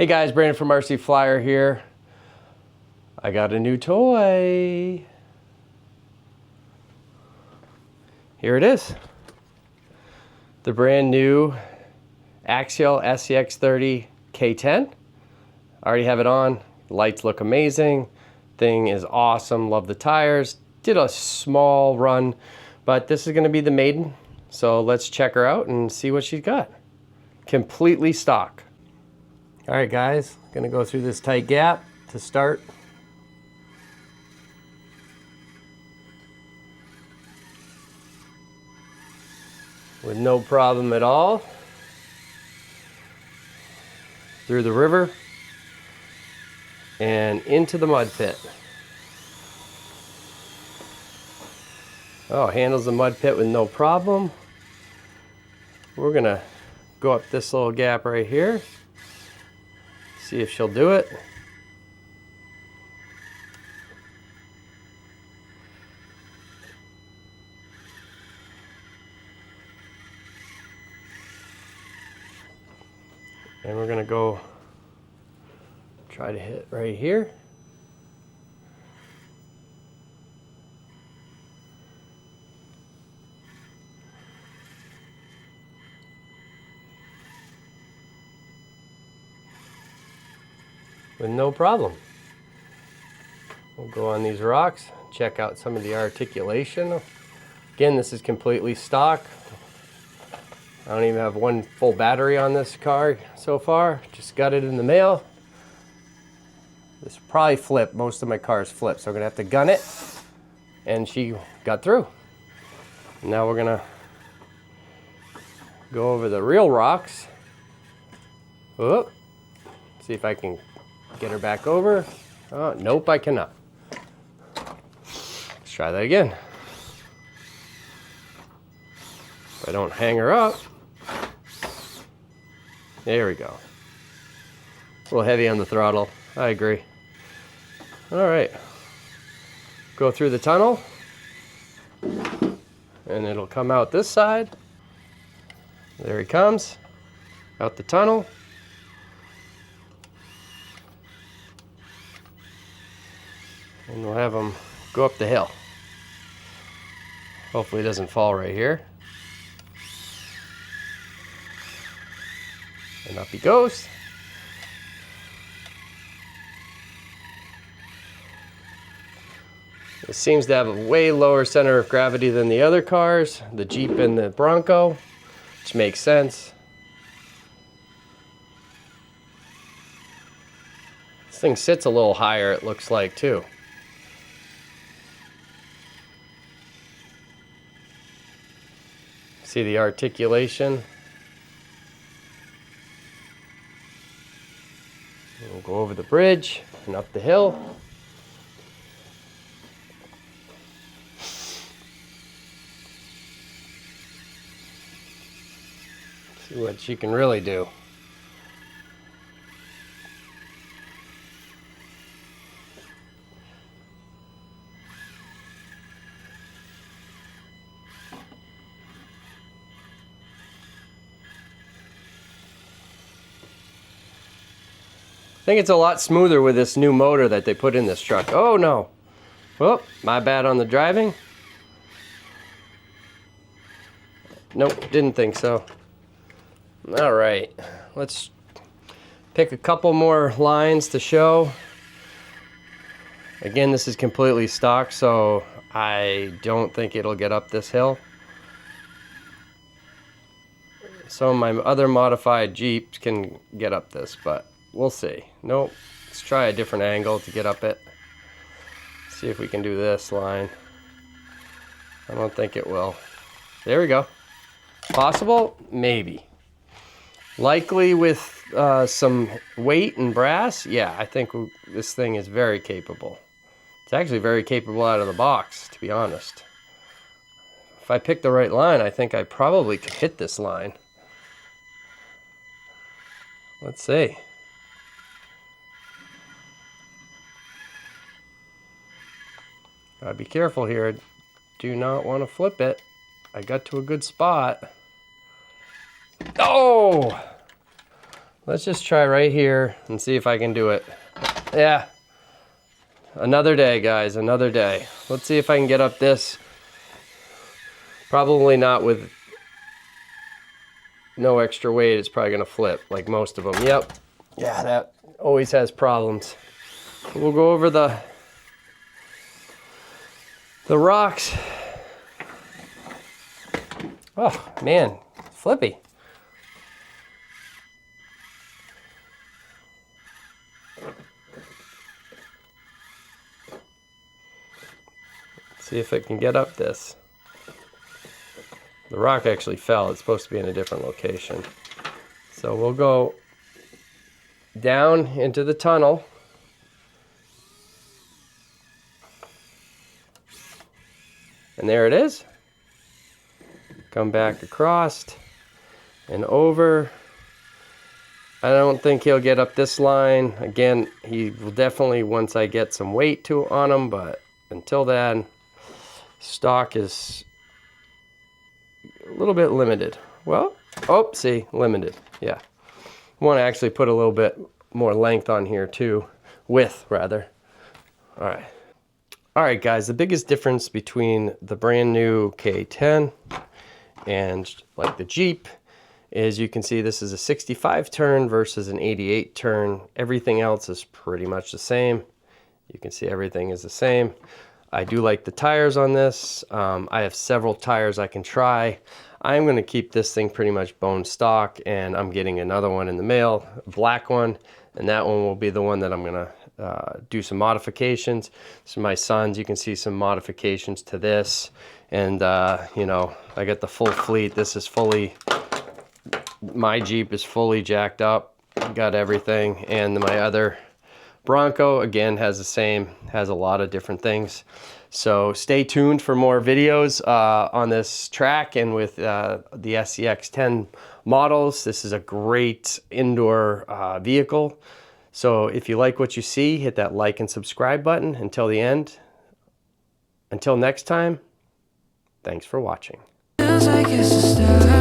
Hey guys, Brandon from RC Flyer here. I got a new toy. Here it is. The brand new Axial SCX30 K10. I already have it on. Lights look amazing. Thing is awesome. Love the tires. Did a small run, but this is going to be the maiden. So let's check her out and see what she's got. Completely stock. All right, guys, gonna go through this tight gap to start. With no problem at all. Through the river and into the mud pit. Oh, handles the mud pit with no problem. We're gonna go up this little gap right here. See if she'll do it. And we're gonna go try to hit right here. With no problem. We'll go on these rocks, check out some of the articulation. Again, this is completely stock. I don't even have one full battery on this car so far. Just got it in the mail. This probably flipped. Most of my cars flip, so I'm gonna have to gun it. And she got through. Now we're gonna go over the real rocks. Whoop. See if I can get her back over. Oh, nope, I cannot. Let's try that again. If I don't hang her up. There we go. A little heavy on the throttle. I agree. All right. Go through the tunnel. And it'll come out this side. There he comes. Out the tunnel. And we'll have him go up the hill. Hopefully he doesn't fall right here. And up he goes. It seems to have a way lower center of gravity than the other cars, the Jeep and the Bronco, which makes sense. This thing sits a little higher, it looks like, too. See the articulation. We'll go over the bridge and up the hill. See what she can really do. I think it's a lot smoother with this new motor that they put in this truck. Oh no. Well, my bad on the driving. Nope, didn't think so. All right, let's pick a couple more lines to show. Again, this is completely stock, so I don't think it'll get up this hill. Some of my other modified Jeeps can get up this, but we'll see. Nope. Let's try a different angle to get up it. See if we can do this line. I don't think it will. There we go. Possible? Maybe. Likely with some weight and brass? Yeah, I think this thing is very capable. It's actually very capable out of the box, to be honest. If I pick the right line, I think I probably could hit this line. Let's see. Gotta be careful here. I do not want to flip it. I got to a good spot. Oh! Let's just try right here and see if I can do it. Yeah. Another day, guys, another day. Let's see if I can get up this. Probably not with no extra weight. It's probably gonna flip like most of them. Yep. Yeah, that always has problems. We'll go over the rocks. Oh, man, flippy. See if it can get up this. The rock actually fell. It's supposed to be in a different location. So we'll go down into the tunnel. And there it is. Come back across and over. I don't think he'll get up this line. Again, he will definitely once I get some weight on him, but until then, stock is a little bit limited. Well, oh, see, limited. Yeah. Want to actually put a little bit more length on here too. Width, rather. All right. All right, guys, the biggest difference between the brand new K10 and like the Jeep is you can see this is a 65 turn versus an 88 turn. Everything else is pretty much the same. You can see everything is the same. I do like the tires on this. I have several tires I can try. I'm going to keep this thing pretty much bone stock, and I'm getting another one in the mail, a black one, and that one will be the one that I'm going to do some modifications. So my sons, you can see some modifications to this, and you know, I got the full fleet. This is fully, my Jeep is fully jacked up, got everything, and my other Bronco again has the same, has a lot of different things. So stay tuned for more videos on this track and with the SCX10 models. This is a great indoor vehicle. So if you like what you see, hit that like and subscribe button until the end. Until next time, thanks for watching. Feels like it's a start.